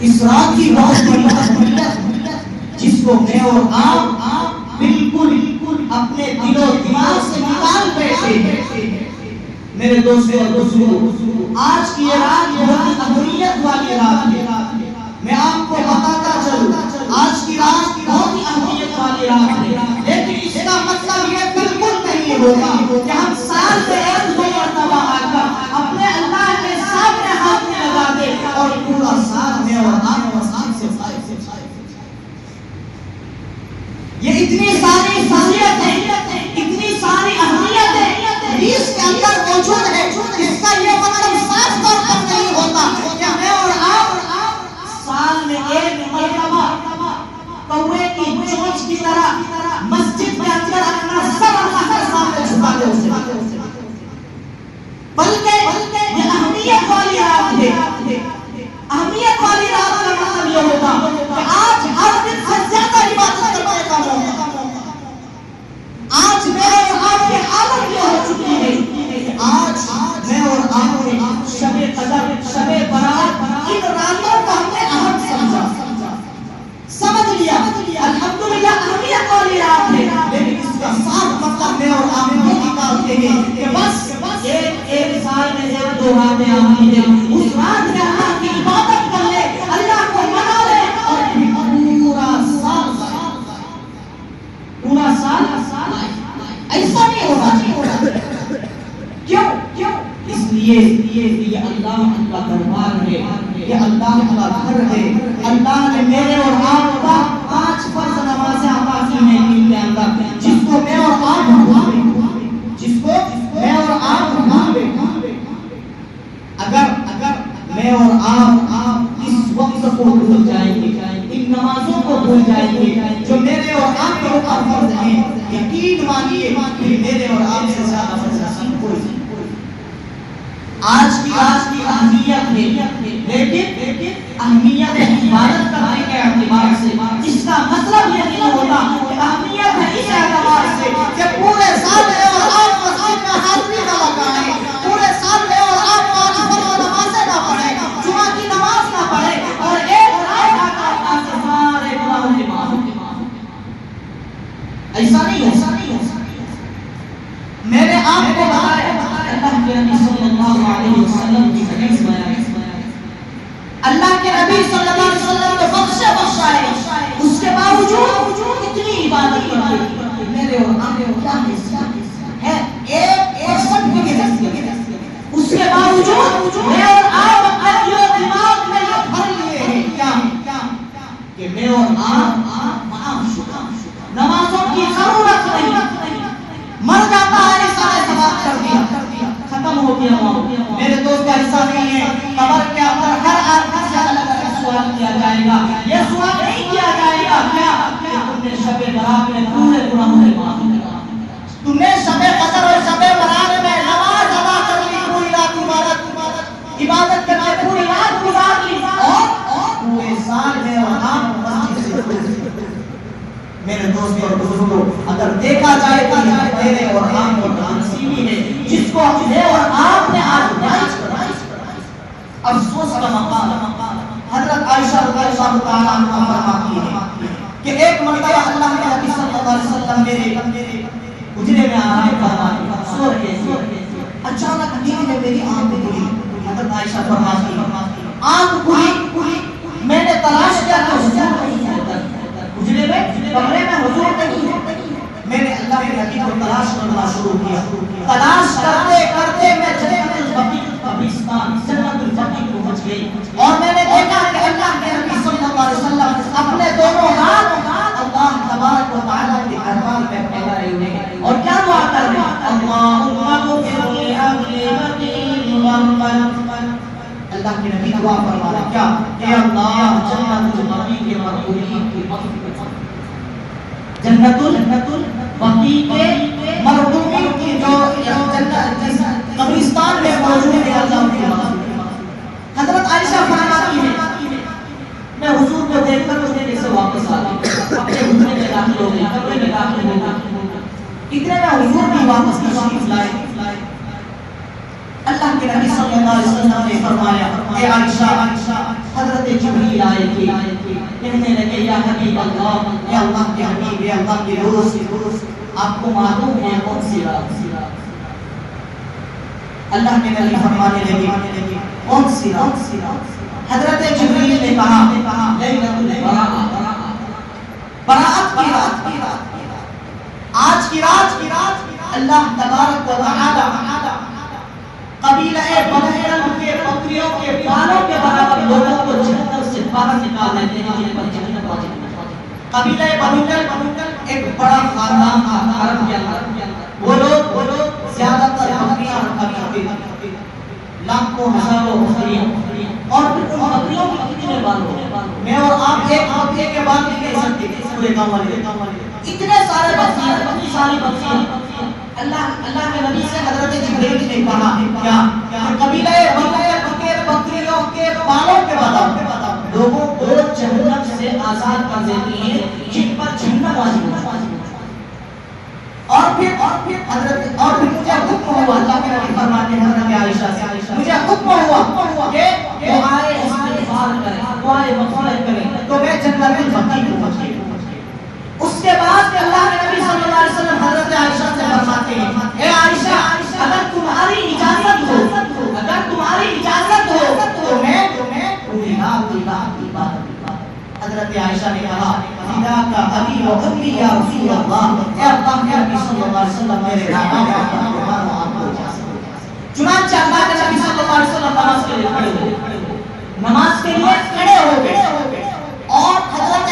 اس رات کی بہت بڑی اہمیت جس کو میں اور آپ بالکل اپنے دل و دماغ سے نکال بیٹھے ہیں۔ میرے دوستوں اور بزرگوں، آج کی یہ رات بہت اہمیت والی رات ہے۔ میں آپ کو بتاتا چلوں، آج کی رات بہت ہی اہمیت والی رات ہے، لیکن اس کا مطلب یہ بالکل نہیں ہوگا کہ ہم سال میں ایک دو مرتبہ آ کر اپنے اللہ کے سامنے ہاتھ میں لگا دے اور پورا سال میں اور آپ مسجد سے فائد سے یہ اتنی ساری فضیلتیں، اتنی ساری اہمیتیں اس کے اندر موجود ہے، اس کا یہ مطلب صاف طور پر نہیں ہوتا کہ میں اور آپ سال میں ایک مرتبہ کوے کی چونچ کی طرح مسجد کے اندر اپنا سر اللہ کے سامنے جھکا دے، بلکہ یہ اہمیت والی رات ہے۔ اہمیت والی رات کا مطلب یہ ہوگا کہ آج ہر دن سے زیادہ عبادت کرنے کا موقع۔ آج میں اور آپ کی حالت یہ ہو چکی ہے کہ آج میں اور آپ نے شب قدر، شب برات، ان راتوں کو ہم نے اہم سمجھ لیا۔ الحمدللہ اہمیت والی رات ہے، لیکن اس کا صاف مطلب میں اور آپ یہ نکالتے ہیں کہ بس ایک سال میں ایک دو راتیں آتی ہیں، اس رات میں اللہ کی عبادت کر لے، اللہ کو منا لے اور پورا سال ایسا نہیں ہوگا۔ کیوں؟ اس لیے یہ اللہ کا دربار ہے، یہ اللہ کا گھر ہے۔ اللہ نے میرے اور آپ کا 5 فرض نمازیں عطا کی ہیں دن کے اندر، جس کو میں اور آپ اگر میں اور آپ اس وقت کو بھول جائیں گے، ان نمازوں کو بھول جائیں گے جو میرے اور آپ کے اوپر فرض ہیں، یقین مانیے کہ میرے اور آپ سے زیادہ فرض نصیب کوئی آج کی اہمیت ہے، لیکن اہمیت عبادت کرنے کے اعتبار سے اس کا مطلب یہ نہیں ہوتا کہ اہمیت ہے اس اعتبار سے کہ پورے سال میں اور آپ مسجد میں حاضری نہ لگائیں، پورے سال میں اور آپ 5 فرض نمازیں نہ پڑھیں، جمعہ کی نماز نہ پڑھیں اور ایک رات آقا سے سارے گناہوں کے معاف۔ ایسا نہیں ہے۔ میرے آپ کو بتایا اللہ کے نبی صلی اللہ علیہ وسلم کی حدیث بیان، اللہ کے نبی صلی اللہ علیہ وسلم نے بخشا ہے، اس کے باوجود اتنی عبادت کرتے میرے اور آپ کو کیا حیثیت ہے؟ 1% کی حیثیت، اس کے باوجود میں اور آپ اپنے دل و دماغ میں یہ بھر لیے ہیں کیا کہ میں اور آپ معاف شدہ، نمازوں کی ضرورت نہیں، مر جاتا ہے سارے ثواب کر دیا، ختم ہو گیا۔ میرے دوست کا حصہ نہیں ہے، قبر کے اندر ہر آدمی سے الگ الگ سوال کیا جائے گا۔ یہ سوال نہیں کیا جائے گا کیا کہ تم نے شب برات میں پورے گناہوں سے معاف کیا، تم نے شب قدر اور شب برات میں نماز ادا کر لی، پوری رات عبادت کر کے پوری رات گزار لی، اور پورے سال میں اور آپ مسجد سے میرے دوست اور بزرگوں، اگر دیکھا جائے تو میرے اور آپ کو نصیبی ہے جس کو میں اور آپ نے آج افسوس کا مقام۔ حضرت عائشہ رضی اللہ تعالیٰ عنہا فرماتی ہے کہ ایک مرتبہ اللہ کے نبی صلی اللہ علیہ وسلم میرے حجرے میں آرام فرماتے، سو رہے تھے، اچانک نیند میں میری آنکھ کھلی۔ حضرت عائشہ فرماتی آنکھ کھلی، میں نے تلاش کیا کہ حضور نہیں ہے حجرے میں، کمرے میں حضور نہیں ہے۔ میں نے اللہ کے نبی کو تلاش کرنا شروع کیا، تلاش کرتے کرتے میں جنت البقیع قبرستان، جنت البقیع پہنچ گئی، اور میں نے دیکھا کہ اللہ کے نبی صلی اللہ علیہ وسلم اپنے دونوں ہاتھ اللہ تبارک و تعالیٰ کے دربار میں پھیلائے ہوئے ہیں، اور کیا دعا کر رہے ہیں؟ اللہم اغفر لأہل بقیع وارحمہم۔ اللہ کے نبی دعا فرما رہے کیا؟ اے اللہ جنت البقیع کے مرحومین کی مغفرت، جنت البقیع کے مرحومین کی جو قبرستان میں موجود ہے اللہ کی مغفرت۔ حضرت عائشہ فرماتی ہے میں حضور کو دیکھ کر مجھے سے واپس آ گئی، اپنے حجرے میں داخل ہو گئی، کمرے میں داخل ہو گئی، اتنے میں حضور بھی واپس تشریف لائے۔ اللہ کے نبی صلی اللہ علیہ وسلم نے فرمایا اے عائشہ حضرت جبریل آئے تھے، کہنے لگے یا حبیب اللہ، اے اللہ کے حبیب، اے اللہ کے دوست، آپ کو معلوم ہے کون سی رات؟ اللہ کے نبی فرمانے لگے کون سی رات؟ حضرت جبریل نے کہا لیلۃ البراءۃ، براءت کی رات۔ آج کی رات اللہ تبارک و تعالی قبیلہ بنو کے بکریوں کے بالوں کے برابر لوگوں کو جہنم سے باہر نکال دیتے ہیں، جن پر جہنم واجب ہے۔ قبیلہ بنو ایک بڑا خاندان تھا عرب کے اندر، وہ لوگ زیادہ تر بکریاں رکھتے تھے، لاکھوں ہزاروں بکریاں، اور پھر ان بکریوں کے کتنے بال ہو، میں اور آپ ایک بکری کے بال نہیں کہہ سکتے پورے گاؤں والے، اتنے سارے بکریاں، اتنی ساری بکریاں۔ اللہ کے نبی سے حضرت جبریل نے کہا کیا قبیلہ بکریوں کے بالوں کے بتاؤ، لوگوں کو جہنم سے آزاد کر دیتی ہیں جن پر جہنم واجب ہے۔ اور پھر مجھے حکم ہوا، اللہ کے نبی فرماتے ہیں حضرت عائشہ سے، مجھے حکم ہوا کہ دعائے استغفار کریں، دعائے مغفرت کریں، تو میں جنت البقیع کو پہنچ گئی۔ اس کے بعد اللہ کے نبی صلی اللہ علیہ وسلم حضرت عائشہ سے فرماتے ہیں اے عائشہ، اگر تمہاری اجازت ہو تو میں پوری رات عبادت۔ حضرت عائشہ نے کہا فداک ابی و امی یا رسول اللہ، اے اللہ کے نبی صلی اللہ علیہ وسلم میرے نام آپ کو اجازت دو۔ چنانچہ اللہ کے نبی صلی اللہ علیہ وسلم نماز کے لیے کھڑے ہو گئے، اور حضرت